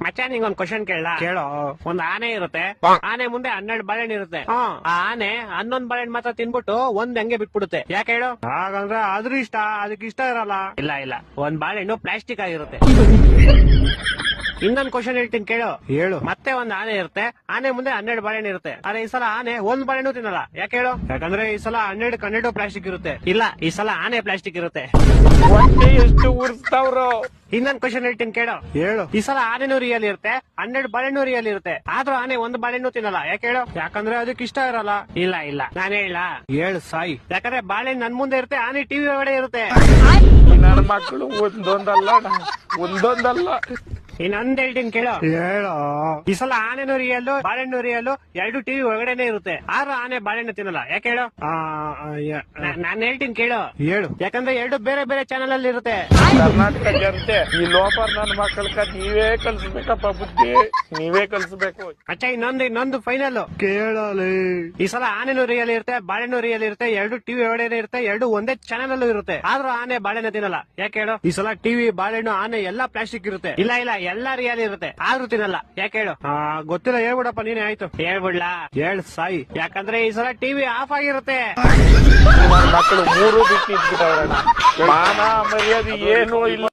ಮಚ್ಚ ನಿಂಗೊಂದ್ ಕ್ವಶನ್ ಕೇಳ ಕೇಳೋ. ಒಂದ್ ಆನೆ ಇರುತ್ತೆ, ಆನೆ ಮುಂದೆ 12 ಬಾಳೆಹಣ್ಣು ಇರುತ್ತೆ. ಆ ಆನೆ 11 ಬಾಳೆಹಣ್ಣು ಮಾತ್ರ ತಿನ್ಬಿಟ್ಟು ಒಂದ್ ಹಂಗೆ ಬಿಟ್ಬಿಡುತ್ತೆ. ಯಾಕೆ ಹೇಳು? ಹಾಗಂದ್ರೆ ಅದ್ರ ಇಷ್ಟ, ಅದಕ್ಕೆ ಇಷ್ಟ ಇರಲ್ಲ. ಇಲ್ಲ, ಒಂದ್ ಬಾಳೆಹಣ್ಣು ಪ್ಲಾಸ್ಟಿಕ್ ಆಗಿರುತ್ತೆ. ಇನ್ನೊಂದ್ ಕ್ವಶನ್ ಹೇಳ್ತೀನಿ ಕೇಳು. ಹೇಳು. ಮತ್ತೆ ಒಂದ್ ಆನೆ ಇರುತ್ತೆ, ಆನೆ ಮುಂದೆ 12 ಬಾಳೆಹಣ್ಣು ಇರುತ್ತೆ. ಆದ್ರೆ ಈ ಸಲ ಆನೆ ಒಂದ್ ಬಾಳೆಹಣ್ಣು ತಿನ್ನಲ್ಲ. ಯಾಕೆ ಹೇಳು? ಯಾಕಂದ್ರೆ ಈ ಸಲ 12 ಪ್ಲಾಸ್ಟಿಕ್ ಇರುತ್ತೆ. ಇಲ್ಲ, ಈ ಸಲ ಆನೆ ಪ್ಲಾಸ್ಟಿಕ್ ಇರುತ್ತೆ. ಹೊಟ್ಟೆ ಎಷ್ಟು ಉರ್ಸ್ತಾವ್ರು. ಇನ್ನೊಂದ್ ಕ್ವಶನ್ ಹೇಳ್ತೀನಿ ಕೇಳು. ಹೇಳು. ಈ ಸಲ ಆನೆನೂ ರಿಯಲ್ ಇರುತ್ತೆ, 12 ಬಾಳೆಹಣ್ಣು ರಿಯಲ್ ಇರುತ್ತೆ. ಆದ್ರೂ ಆನೆ ಒಂದ್ ಬಾಳೆಹಣ್ಣು ತಿನ್ನಲ್ಲ. ಯಾಕೆ ಹೇಳು? ಯಾಕಂದ್ರೆ ಅದಕ್ಕೆ ಇಷ್ಟ ಇರಲ್ಲ. ಇಲ್ಲ, ನಾನು ಹೇಳ. ಹೇಳು ಸಾಯಿ. ಯಾಕಂದ್ರೆ ಬಾಳೆಹಣ್ಣು ನನ್ ಮುಂದೆ ಇರುತ್ತೆ, ಆನೆ ಟಿವಿ ಒಳಗಡೆ ಇರುತ್ತೆ. ನನ್ನ ಮಕ್ಕಳು ಒಂದೊಂದಲ್ಲ. ಇನ್ನೊಂದ್ ಹೇಳ್ತೀನಿ ಕೇಳು. ಹೇಳೋ. ಈ ಸಲ ಆನೆನೂ ರಿಯಲ್, ಬಾಳೆಹಣ್ಣು ರಿಯಲ್, 2 ಟಿವಿ ಒಳಗಡೆನೆ ಇರುತ್ತೆ. ಆದ್ರೂ ಆನೆ ಬಾಳೆಹಣ್ಣು ತಿನ್ನಲ್ಲ. ಯಾಕೆ ಹೇಳು? ನಾನ್ ಹೇಳ್ತೀನಿ ಕೇಳು. ಹೇಳು. ಯಾಕಂದ್ರೆ 2 ಬೇರೆ ಬೇರೆ ಚಾನಲ್ ಅಲ್ಲಿ ಇರುತ್ತೆ. ಕರ್ನಾಟಕ ಜನತೆ ಈ ಲೋಪರ್ ನನ್ನ ಮಕ್ಕಳ ನೀವೇ ಕಲ್ಸ್ಬೇಕಪ್ಪ, ಬುದ್ಧಿ ನೀವೇ ಕಲ್ಸ್ಬೇಕು. ಅಚ್ಚ ಇನ್ನೊಂದು ಫೈನಲ್ ಕೇಳಲಿ. ಈ ಸಲ ಆನೆನೂ ರಿಯಲ್ ಇರುತ್ತೆ, ಬಾಳೆಹಣ್ಣು ರಿಯಲ್ ಇರುತ್ತೆ, 2 ಟಿವಿ ಒಳಗಡೆ ಇರುತ್ತೆ, 2 ಒಂದೇ ಚಾನಲ್ ಅಲ್ಲೂ ಇರುತ್ತೆ. ಆದ್ರೂ ಆನೆ ಬಾಳೆಹಣ್ಣು ತಿನ್ನಲ್ಲ. ಯಾಕೆ ಹೇಳು? ಈ ಸಲ ಟಿವಿ, ಬಾಳೆಹಣ್ಣು, ಆನೆ ಎಲ್ಲಾ ಪ್ಲಾಸ್ಟಿಕ್ ಇರುತ್ತೆ. ಇಲ್ಲ, ಎಲ್ಲಾ ರಿಯಲ್ ಇರುತ್ತೆ, ಆದ್ರೂ ತಿನ್ನಲ್ಲ. ಯಾಕೆ ಹೇಳು? ಗೊತ್ತಿಲ್ಲ, ಹೇಳ್ಬಿಡಪ್ಪ ನೀನೇ. ಆಯ್ತು ಹೇಳ್ಬಿಡ್ಲಾ? ಹೇಳ್ ಸಾಯಿ. ಯಾಕಂದ್ರೆ ಈ ಸಲ ಟಿವಿ ಆಫ್ ಆಗಿರುತ್ತೆ. ನನ್ನ ಮಕ್ಕಳು 3 ಬಿಟ್ಟು ಇಟ್ಬಿಟ್ಟವ್ರಣ್ಣ. ಮಾನ ಮರ್ಯಾದೆ ಏನೂ ಇಲ್ಲ.